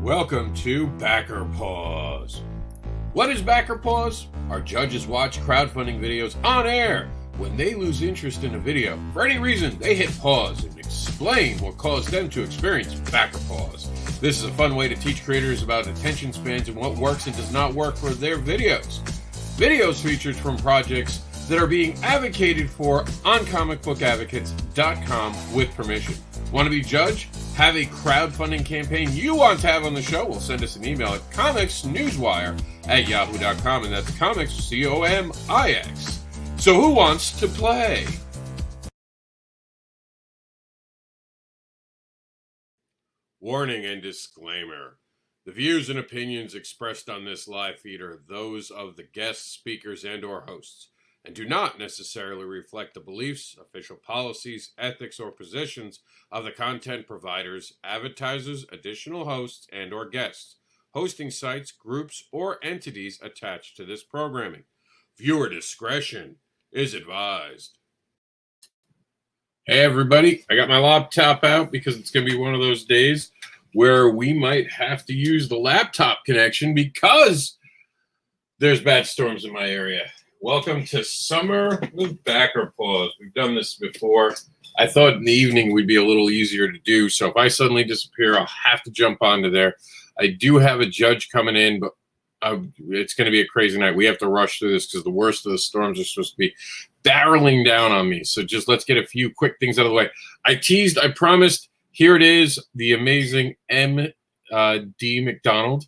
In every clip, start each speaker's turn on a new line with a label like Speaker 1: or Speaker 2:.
Speaker 1: Welcome to Backer Pause. What is Backer Pause? Our judges watch crowdfunding videos on air. When they lose interest in a video, for any reason, they hit pause and explain what caused them to experience Backer Pause. This is a fun way to teach creators about attention spans and what works and does not work for their videos. Videos featured from projects that are being advocated for on comicbookadvocates.com with permission. Want to be judged? Have a crowdfunding campaign you want to have on the show? Well, send us an email at comicsnewswire@yahoo.com, and that's comics, C-O-M-I-X. So who wants to play? Warning and disclaimer. The views and opinions expressed on this live feed are those of the guests, speakers, and or hosts, and do not necessarily reflect the beliefs, official policies, ethics, or positions of the content providers, advertisers, additional hosts, and or guests, hosting sites, groups, or entities attached to this programming. Viewer discretion is advised. Hey everybody, I got my laptop out because it's going to be one of those days where we might have to use the laptop connection because there's bad storms in my area. Welcome to Summer with Backer Pause. We've done this before. I thought in the evening would be a little easier to do, so if I suddenly disappear, I'll have to jump onto there. I do have a judge coming in, but it's going to be a crazy night. We have to rush through this because the worst of the storms are supposed to be barreling down on me. So just let's get a few quick things out of the way. I promised. Here it is, the amazing M.D. McDonald.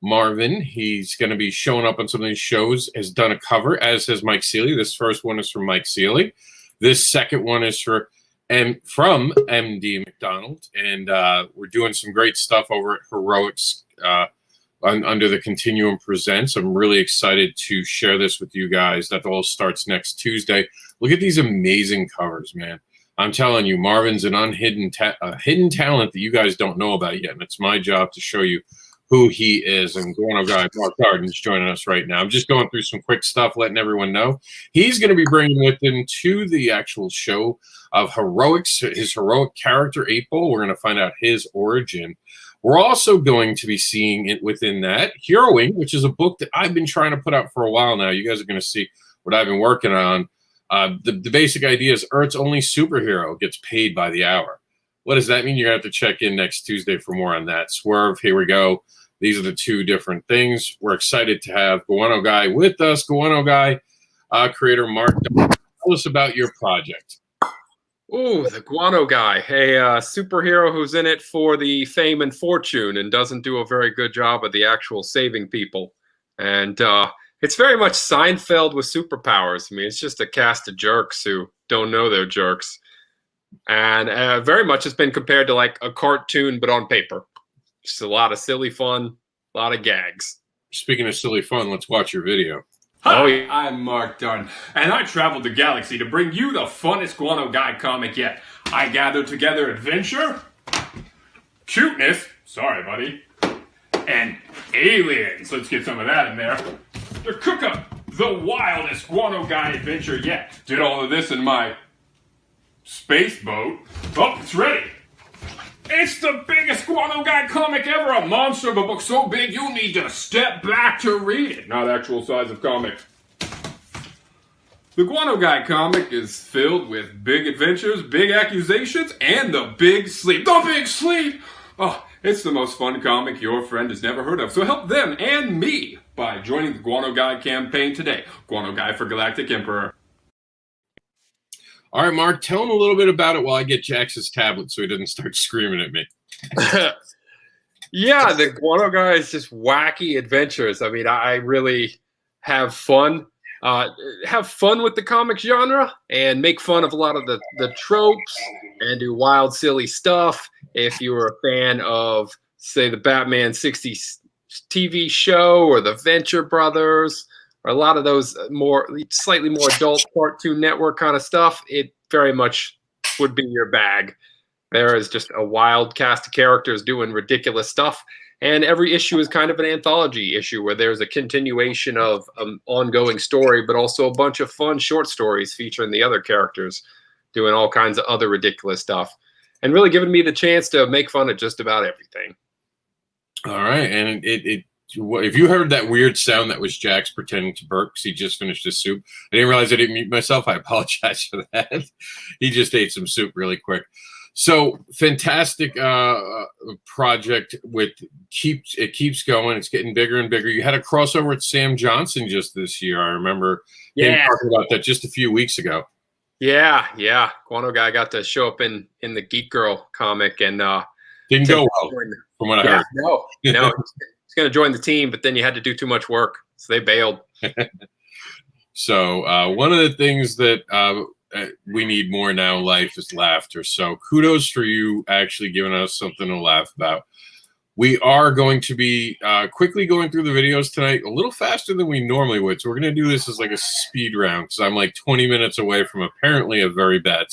Speaker 1: Marvin, he's going to be showing up on some of these shows, has done a cover, as has Mike Seeley. This first one is from Mike Seeley. This second one is from M.D. McDonald. And we're doing some great stuff over at Heroics under the Continuum Presents. I'm really excited to share this with you guys. That all starts next Tuesday. Look at these amazing covers, man. I'm telling you, Marvin's an hidden talent that you guys don't know about yet. And it's my job to show you who he is. And Guano guy Mark Darden's joining us right now. I'm just going through some quick stuff, letting everyone know. He's going to be bringing with him to the actual show of Heroics, his heroic character, 8-Ball. We're going to find out his origin. We're also going to be seeing it within that Heroing, which is a book that I've been trying to put out for a while now. You guys are going to see what I've been working on. The basic idea is Earth's only superhero gets paid by the hour. What does that mean? You're going to have to check in next Tuesday for more on that. Swerve, here we go. These are the two different things. We're excited to have Guano Guy with us. Guano Guy, creator Mark, tell us about your project.
Speaker 2: Ooh, the Guano Guy, a superhero who's in it for the fame and fortune and doesn't do a very good job of the actual saving people. And it's very much Seinfeld with superpowers. I mean, it's just a cast of jerks who don't know they're jerks. And very much it's been compared to like a cartoon, but on paper. Just a lot of silly fun, a lot of gags.
Speaker 1: Speaking of silly fun, let's watch your video.
Speaker 3: Hi, I'm Mark Darden, and I traveled the galaxy to bring you the funnest Guano Guy comic yet. I gathered together adventure, cuteness, sorry buddy, and aliens. Let's get some of that in there. To cook up the wildest Guano Guy adventure yet. Did all of this in my space boat. Oh, it's ready. It's the biggest Guano Guy comic ever. A monster of a book so big you'll need to step back to read it. Not actual size of comic. The Guano Guy comic is filled with big adventures, big accusations, and the big sleep. The big sleep! Oh, it's the most fun comic your friend has never heard of. So help them and me by joining the Guano Guy campaign today. Guano Guy for Galactic Emperor.
Speaker 1: All right, Mark, tell him a little bit about it while I get Jax's tablet so he doesn't start screaming at me.
Speaker 2: Yeah, the Guano Guy is just wacky adventures. I mean, I really have fun. Have fun with the comic genre and make fun of a lot of the tropes and do wild, silly stuff. If you were a fan of, say, the Batman 60s TV show or the Venture Brothers, or a lot of those slightly more adult Cartoon Network kind of stuff, it very much would be your bag. There is just a wild cast of characters doing ridiculous stuff, and every issue is kind of an anthology issue where there's a continuation of an ongoing story, but also a bunch of fun short stories featuring the other characters doing all kinds of other ridiculous stuff, and really giving me the chance to make fun of just about everything.
Speaker 1: All right, and if you heard that weird sound, that was Jax pretending to burp because he just finished his soup. I didn't realize I didn't mute myself. I apologize for that. He just ate some soup really quick. So fantastic project it keeps going. It's getting bigger and bigger. You had a crossover with Sam Johnson just this year. I remember him talking about that just a few weeks ago.
Speaker 2: Yeah. Guano guy got to show up in the Geek Girl comic and
Speaker 1: didn't go well from what I heard.
Speaker 2: No, he's going to join the team, but then you had to do too much work, so they bailed.
Speaker 1: So one of the things that we need more now in life is laughter. So kudos for you actually giving us something to laugh about. We are going to be quickly going through the videos tonight a little faster than we normally would. So we're going to do this as like a speed round because I'm like 20 minutes away from apparently a very bad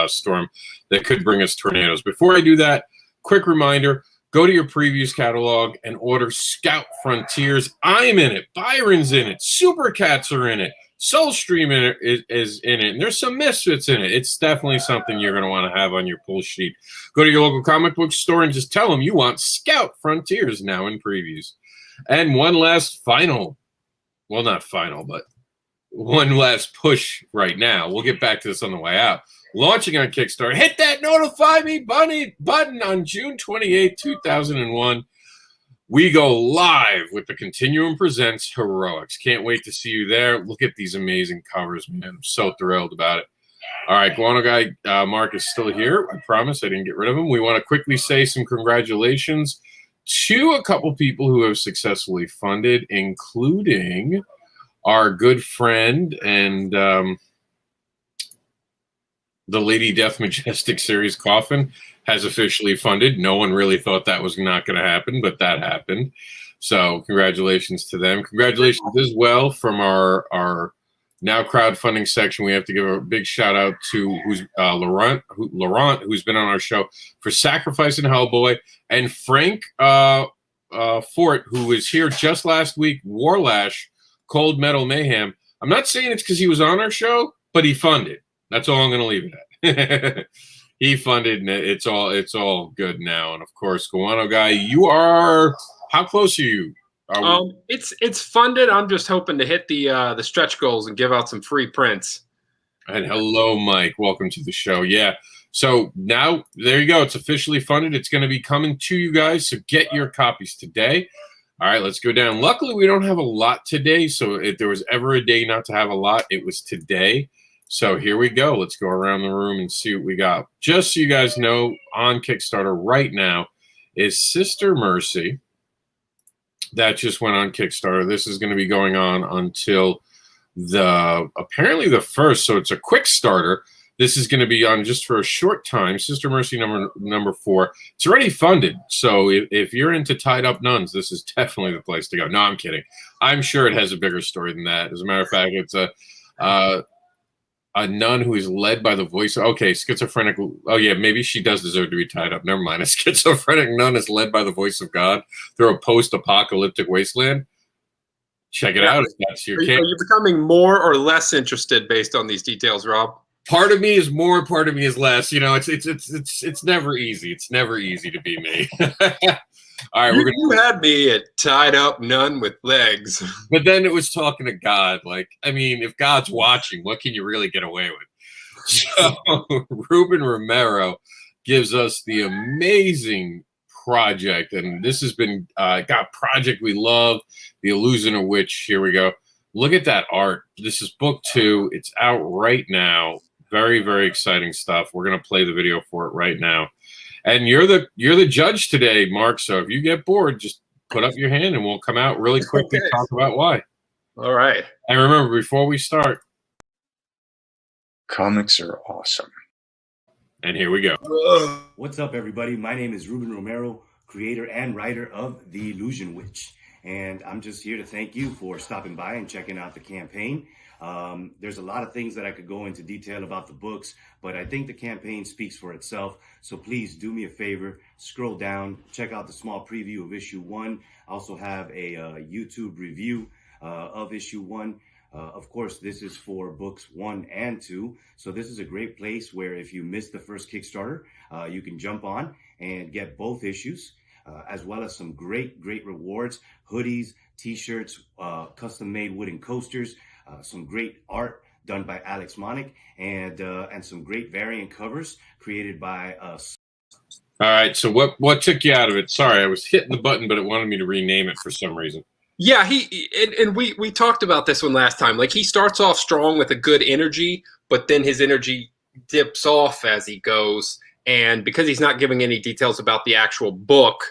Speaker 1: storm that could bring us tornadoes. Before I do that, quick reminder, go to your previews catalog and order Scout Frontiers. I'm in it. Byron's in it. Super Cats are in it. Soulstream is in it, and there's some Misfits in it. It's definitely something you're going to want to have on your pull sheet. Go to your local comic book store and just tell them you want Scout Frontiers now in previews. And one last not final, but one last push right now. We'll get back to this on the way out. Launching on Kickstarter. Hit that notify me button on June 28, 2001. We go live with the Continuum Presents Heroics. Can't wait to see you there. Look at these amazing covers, man. I'm so thrilled about it. All right, Guano Guy Mark is still here. I promise I didn't get rid of him. We want to quickly say some congratulations to a couple people who have successfully funded, including our good friend and the Lady Death Majestic series Coffin has officially funded. No one really thought that was not going to happen, but that happened. So congratulations to them. Congratulations as well from our now crowdfunding section. We have to give a big shout out to Laurent, who's been on our show for Sacrifice and Hellboy, and Frank Fort, who was here just last week, Warlash, Cold Metal Mayhem. I'm not saying it's because he was on our show, but he funded. That's all I'm going to leave it at. He funded, and it's all good now. And of course, Guano Guy, you are how close are you?
Speaker 2: It's funded. I'm just hoping to hit the stretch goals and give out some free prints.
Speaker 1: And hello, Mike. Welcome to the show. Yeah. So now there you go. It's officially funded. It's going to be coming to you guys. So get your copies today. All right, let's go down. Luckily, we don't have a lot today. So if there was ever a day not to have a lot, it was today. So here we go. Let's go around the room and see what we got. Just so you guys know, on Kickstarter right now is Sister Mercy. That just went on Kickstarter. This is going to be going on until apparently the 1st. So it's a quick starter. This is going to be on just for a short time. Sister Mercy number 4. It's already funded. So if you're into tied up nuns, this is definitely the place to go. No, I'm kidding. I'm sure it has a bigger story than that. As a matter of fact, it's a nun who is led by the voice. Okay, schizophrenic. Oh, yeah, maybe she does deserve to be tied up. Never mind. A schizophrenic nun is led by the voice of God through a post-apocalyptic wasteland. Check it out if that's your case.
Speaker 2: Are you becoming more or less interested based on these details, Rob?
Speaker 1: Part of me is more, part of me is less. You know, it's never easy. It's never easy to be me. All right,
Speaker 2: you had me a tied up nun with legs.
Speaker 1: But then it was talking to God. Like, I mean, if God's watching, what can you really get away with? So Ruben Romero gives us the amazing project, and this has been got Project We Love, The Illusion of Witch. Here we go. Look at that art. This is book 2. It's out right now. Very, very exciting stuff. We're gonna play the video for it right now. And you're the judge today, Mark. So if you get bored, just put up your hand and we'll come out really quickly and talk about why.
Speaker 2: All right.
Speaker 1: And remember, before we start,
Speaker 4: comics are awesome.
Speaker 1: And here we go.
Speaker 5: What's up, everybody? My name is Ruben Romero, creator and writer of The Illusion Witch. And I'm just here to thank you for stopping by and checking out the campaign. There's a lot of things that I could go into detail about the books, but I think the campaign speaks for itself. So please do me a favor, scroll down, check out the small preview of issue 1. I also have a YouTube review of issue 1. Of course, this is for books 1 and 2. So this is a great place where if you missed the first Kickstarter, you can jump on and get both issues. as well as some great rewards, hoodies, t-shirts, custom-made wooden coasters, some great art done by Alex Monick, and some great variant covers created by us.
Speaker 1: All right, so what took you out of it? Sorry, I was hitting the button, but it wanted me to rename it for some reason.
Speaker 2: Yeah, we talked about this one last time. Like, he starts off strong with a good energy, but then his energy dips off as he goes. And because he's not giving any details about the actual book,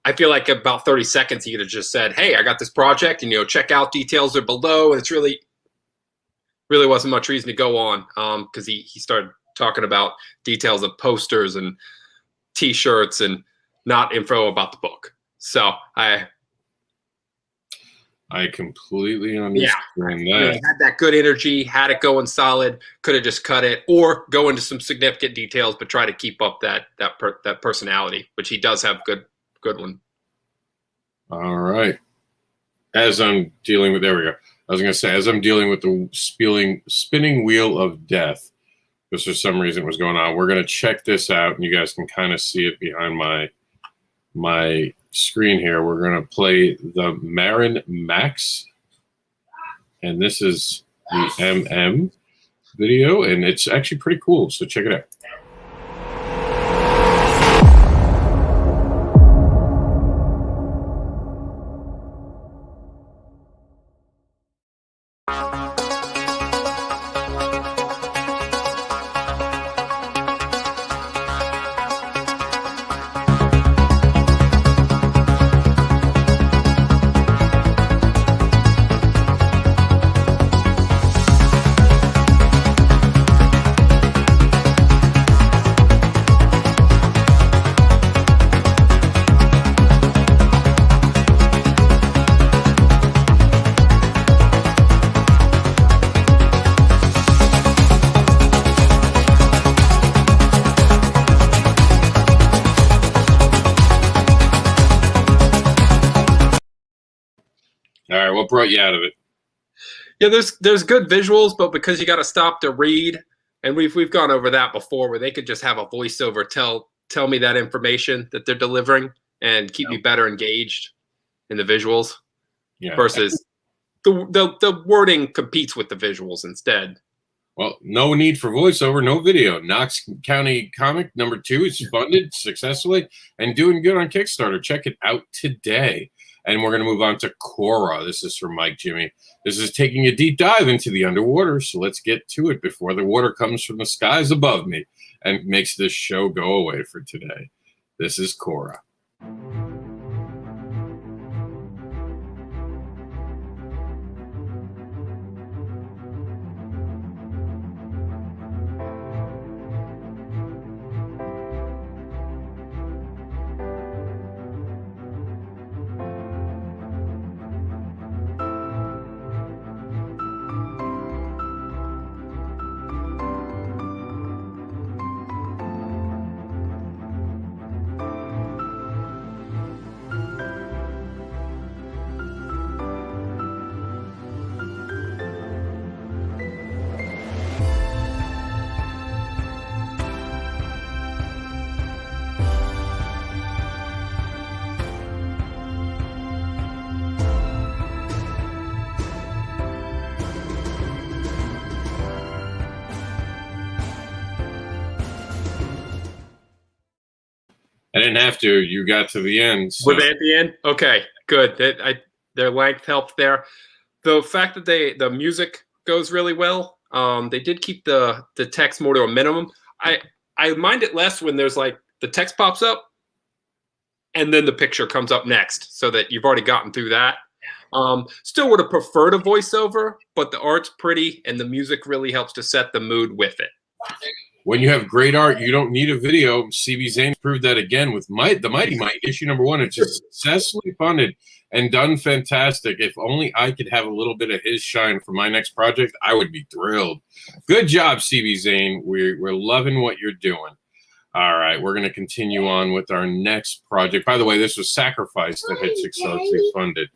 Speaker 2: I feel like about 30 seconds he could have just said, "Hey, I got this project, and check out, details are below." And it's really wasn't much reason to go on, because he started talking about details of posters and T-shirts and not info about the book. So I completely understand that. He had that good energy, had it going solid, could have just cut it, or go into some significant details, but try to keep up that personality, which he does have good one.
Speaker 1: All right. As I'm dealing with, there we go. I was going to say, as I'm dealing with the spinning wheel of death, because for some reason it was going on, we're going to check this out, and you guys can kind of see it behind my screen here. We're going to play the Marin Max, and this is the MM video, and it's actually pretty cool, so check it out. All right, what brought you out of it?
Speaker 2: Yeah, there's good visuals, but because you got to stop to read, and we've gone over that before, where they could just have a voiceover tell me that information that they're delivering and keep me better engaged in the visuals. Yeah. Versus the wording competes with the visuals instead.
Speaker 1: Well, no need for voiceover, no video. Knox County Comic #2 is funded successfully and doing good on Kickstarter. Check it out today. And we're going to move on to Cora. This is from Mike Jimmy. This is taking a deep dive into the underwater, so let's get to it before the water comes from the skies above me and makes this show go away for today. This is Cora. I didn't have to. You got to the end. So.
Speaker 2: Were they at the end? Okay, good. Their length helped there. The fact that the music goes really well. They did keep the text more to a minimum. I mind it less when there's like the text pops up and then the picture comes up next, so that you've already gotten through that. Still would have preferred a voiceover, but the art's pretty and the music really helps to set the mood with it.
Speaker 1: When you have great art, you don't need a video. CB Zane proved that again with the Mighty Might issue #1. It's just successfully funded and done fantastic. If only I could have a little bit of his shine for my next project, I would be thrilled. Good job, CB Zane. We're loving what you're doing. All right, we're going to continue on with our next project. By the way, this was Sacrifice that had successfully funded.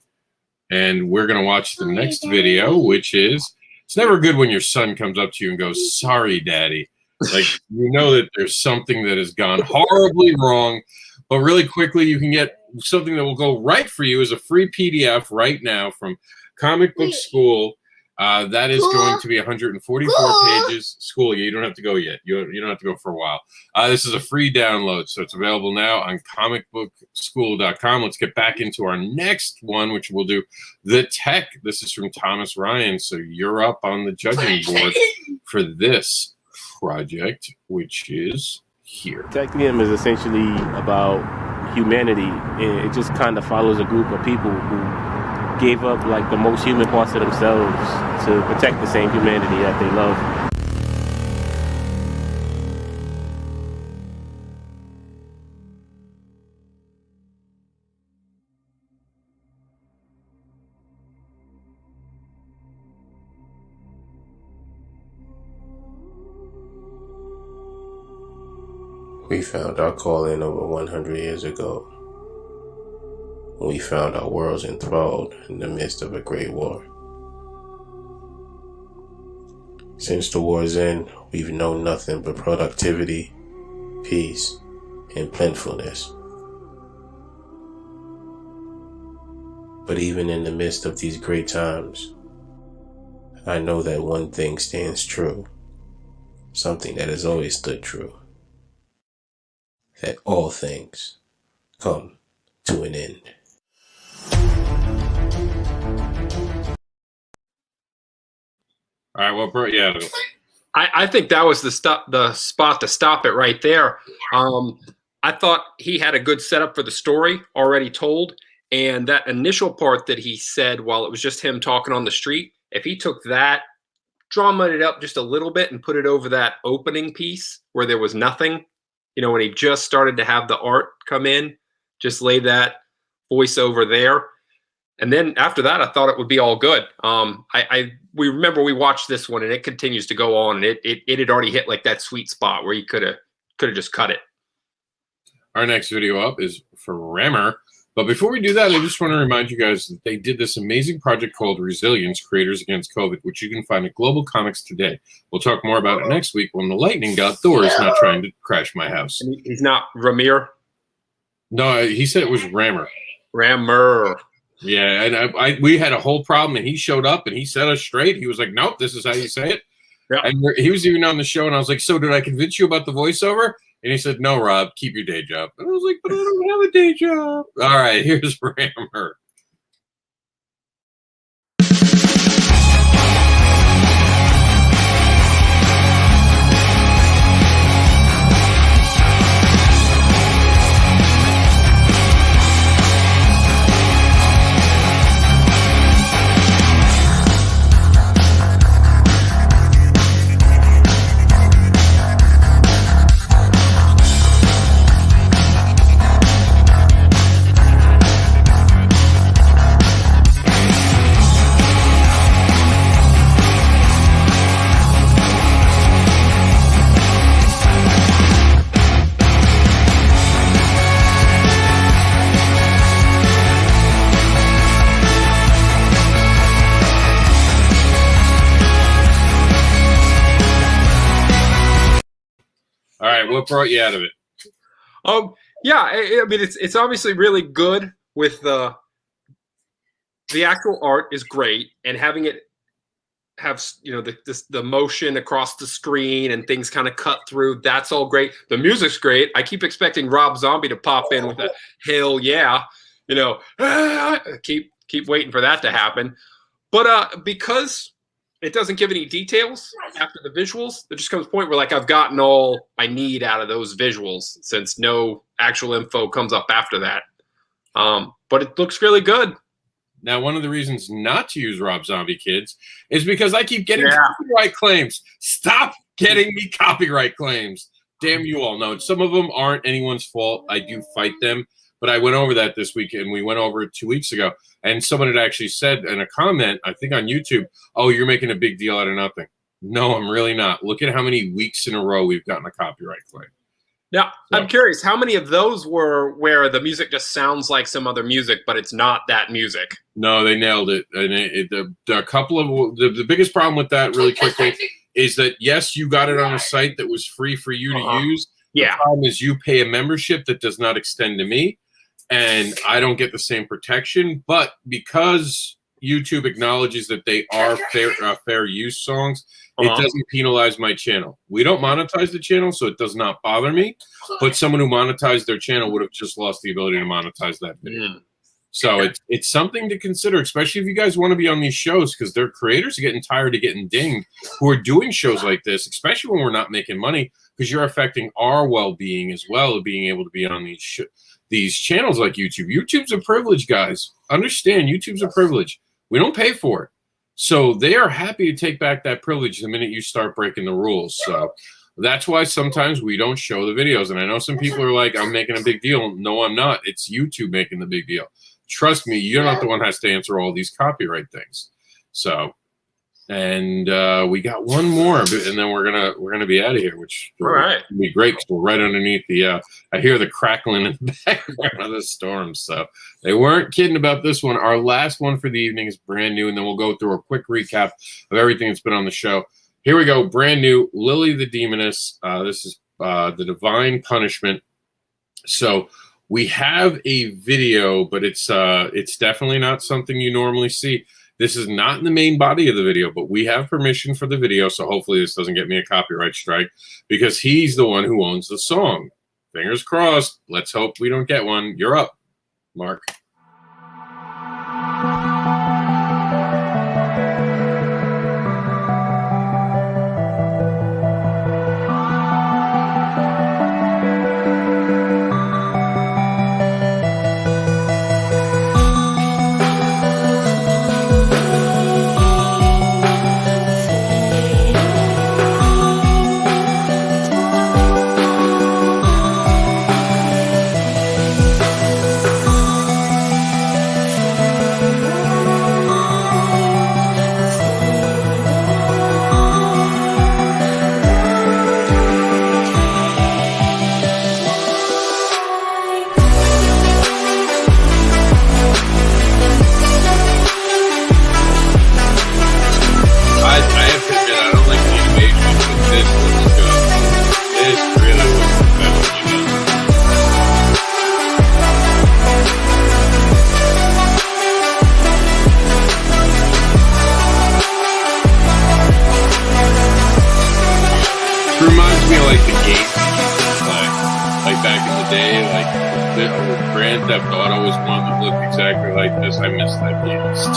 Speaker 1: And we're going to watch the next video, which is, it's never good when your son comes up to you and goes, "Sorry, Daddy." Like, you know that there's something that has gone horribly wrong, but really quickly you can get something that will go right for you is a free PDF right now from Comic Book School. That is going to be 144 pages. School, you don't have to go yet. You don't have to go for a while. This is a free download, so it's available now on comicbookschool.com. Let's get back into our next one, which we'll do the tech. This is from Thomas Ryan, so you're up on the judging board for this project, which is here.
Speaker 4: Technium is essentially about humanity. It just kind of follows a group of people who gave up like the most human parts of themselves to protect the same humanity that they love. We found our calling over 100 years ago. We found our worlds enthralled in the midst of a great war. Since the war's end, we've known nothing but productivity, peace, and plentifulness. But even in the midst of these great times, I know that one thing stands true, something that has always stood true, that all things come to an end.
Speaker 1: All right, what brought you out of it?
Speaker 2: I think that was the spot to stop it right there. I thought he had a good setup for the story already told, and that initial part that he said while it was just him talking on the street, if he took that, drummed it up just a little bit and put it over that opening piece where there was nothing, when he just started to have the art come in, just lay that voice over there. And then after that, I thought it would be all good. We remember we watched this one, and it continues to go on, and it had already hit like that sweet spot where you could have just cut it.
Speaker 1: Our next video up is for Rammer. But before we do that, I just want to remind you guys that they did this amazing project called Resilience, Creators Against COVID, which you can find at Global Comics today. We'll talk more about it next week when the lightning got Thor is not trying to crash my house.
Speaker 2: And he's not Ramir?
Speaker 1: No, he said it was Rammer.
Speaker 2: Rammer.
Speaker 1: Yeah, and we had a whole problem, and he showed up, and he set us straight. He was like, nope, this is how you say it.
Speaker 2: Yeah.
Speaker 1: And he was even on the show, and I was like, so did I convince you about the voiceover? And he said, no, Rob, keep your day job. And I was like, but I don't have a day job. All right, here's Rammer. All right, what brought you out of it?
Speaker 2: Yeah, I mean it's obviously really good with the actual art is great, and having it have the motion across the screen and things kind of cut through. That's all great. The music's great. I keep expecting Rob Zombie to pop in with a hell yeah, keep waiting for that to happen. But because it doesn't give any details after the visuals, there just comes a point where like I've gotten all I need out of those visuals since no actual info comes up after that. But it looks really good.
Speaker 1: Now, one of the reasons not to use Rob Zombie, kids, is because I keep getting copyright claims. Stop getting me copyright claims. Damn you all. No, some of them aren't anyone's fault. I do fight them. But I went over that this week, and we went over it 2 weeks ago. And someone had actually said in a comment, I think on YouTube, oh, you're making a big deal out of nothing. No, I'm really not. Look at how many weeks in a row we've gotten a copyright claim.
Speaker 2: Now, so, I'm curious, how many of those were where the music just sounds like some other music, but it's not that music?
Speaker 1: No, they nailed it. And a couple of the biggest problem with that, really quickly, is that, yes, you got it on a site that was free for you to use.
Speaker 2: Yeah.
Speaker 1: The problem is you pay a membership that does not extend to me. and I don't get the same protection. But because YouTube acknowledges that they are fair use songs, it doesn't penalize my channel. We don't monetize the channel, so it does not bother me. But someone who monetized their channel would have just lost the ability to monetize that video. So it's something to consider, especially if you guys want to be on these shows, because their creators are getting tired of getting dinged who are doing shows like this, especially when we're not making money, because you're affecting our well-being as well of being able to be on these channels like YouTube. YouTube's a privilege, guys. Understand, YouTube's a privilege. We don't pay for it. So they are happy to take back that privilege the minute you start breaking the rules. So that's why sometimes we don't show the videos. And I know some people are like, I'm making a big deal. No, I'm not. It's YouTube making the big deal. Trust me, you're not the one who has to answer all these copyright things. So, and we got one more, and then we're gonna be out of here, which
Speaker 2: all right,
Speaker 1: will be great because we're right underneath the. I hear the crackling in the background of the storm, so they weren't kidding about this one. Our last one for the evening is brand new, and then we'll go through a quick recap of everything that's been on the show. Here we go, brand new, Lily the Demoness. This is the Divine Punishment. So. We have a video, but it's definitely not something you normally see. This is not in the main body of the video, but we have permission for the video, so hopefully this doesn't get me a copyright strike because he's the one who owns the song. Fingers crossed. Let's hope we don't get one. You're up, Mark.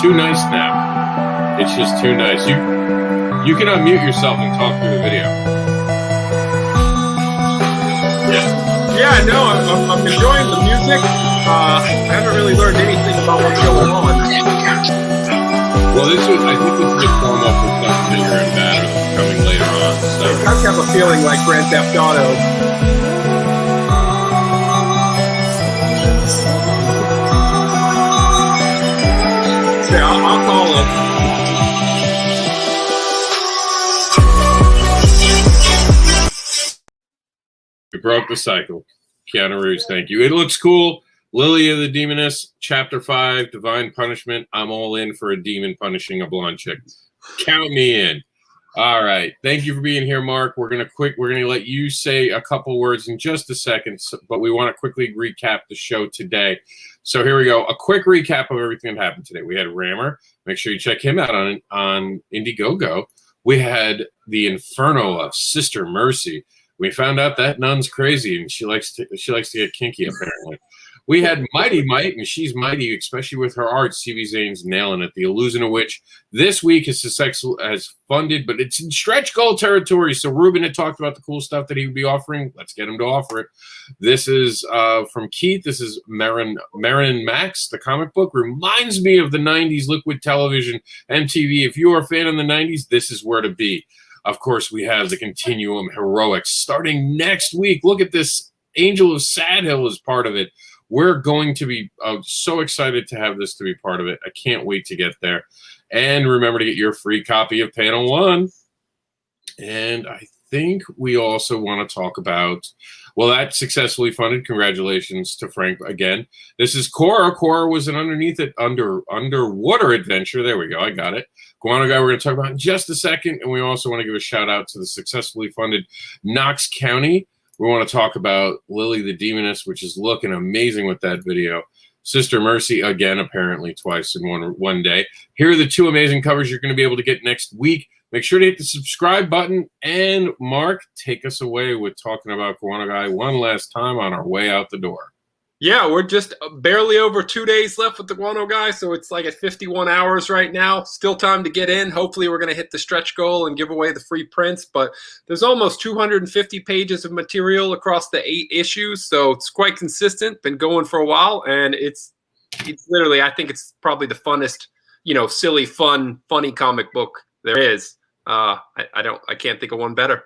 Speaker 1: Too nice now. It's just too nice. You can unmute yourself and talk through the video.
Speaker 2: Yeah, no, I'm enjoying the music. I haven't really learned anything about what's going on.
Speaker 1: Well, I think this is a form up for something bigger and badder that's coming later on. So
Speaker 2: I have a feeling like Grand Theft Auto. Yeah, I'll call him.
Speaker 1: We broke the cycle. Keanu Reeves, thank you. It looks cool. Lily of the Demoness, Chapter 5, Divine Punishment. I'm all in for a demon punishing a blonde chick. Count me in. All right. Thank you for being here, Mark. We're gonna let you say a couple words in just a second, but we want to quickly recap the show today. So here we go. A quick recap of everything that happened today. We had Rammer. Make sure you check him out on Indiegogo. We had the Inferno of Sister Mercy. We found out that nun's crazy and she likes to get kinky apparently. We had Mighty Might, and she's mighty, especially with her art. CV Zane's nailing it. The Illusion of Witch this week is has funded, but it's in stretch goal territory. So Ruben had talked about the cool stuff that he would be offering. Let's get him to offer it. This is from Keith. This is Marin Max. The comic book reminds me of the 90s Liquid Television, MTV. If you are a fan of the 90s, this is where to be. Of course, we have the Continuum Heroics starting next week. Look at this. Angel of Sad Hill is part of it. We're going to be so excited to have this to be part of it. I can't wait to get there. And remember to get your free copy of Panel 1. And I think we also want to talk about, well, that successfully funded. Congratulations to Frank again. This is Korra. Korra was an underwater adventure. There we go. I got it. Guano Guy we're going to talk about in just a second. And we also want to give a shout out to the successfully funded Knox County, We want to talk about Lily the Demoness, which is looking amazing with that video. Sister Mercy, again, apparently twice in one day. Here are the 2 amazing covers you're going to be able to get next week. Make sure to hit the subscribe button. And Mark, take us away with talking about Guano Guy one last time on our way out the door.
Speaker 2: Yeah, we're just barely over 2 days left with the Guano Guy, so it's like at 51 hours right now. Still time to get in. Hopefully we're going to hit the stretch goal and give away the free prints, but there's almost 250 pages of material across the 8 issues, so it's quite consistent. Been going for a while, and it's literally, I think it's probably the funnest, silly, funny comic book there is. I can't think of one better.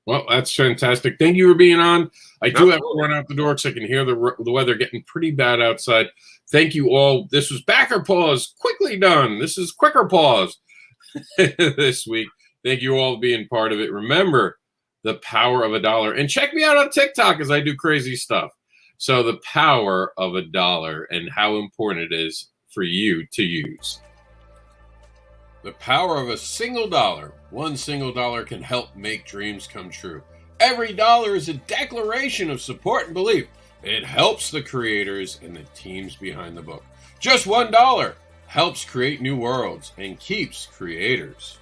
Speaker 1: Well, that's fantastic. Thank you for being on. I do have to run out the door because I can hear the weather getting pretty bad outside. Thank you all. This was Backer Pause. Quickly done. This is Quicker Pause this week. Thank you all for being part of it. Remember the power of $1. And check me out on TikTok as I do crazy stuff. So the power of $1 and how important it is for you to use. The power of a single dollar. One single dollar can help make dreams come true. Every dollar is a declaration of support and belief. It helps the creators and the teams behind the book. Just $1 helps create new worlds and keeps creators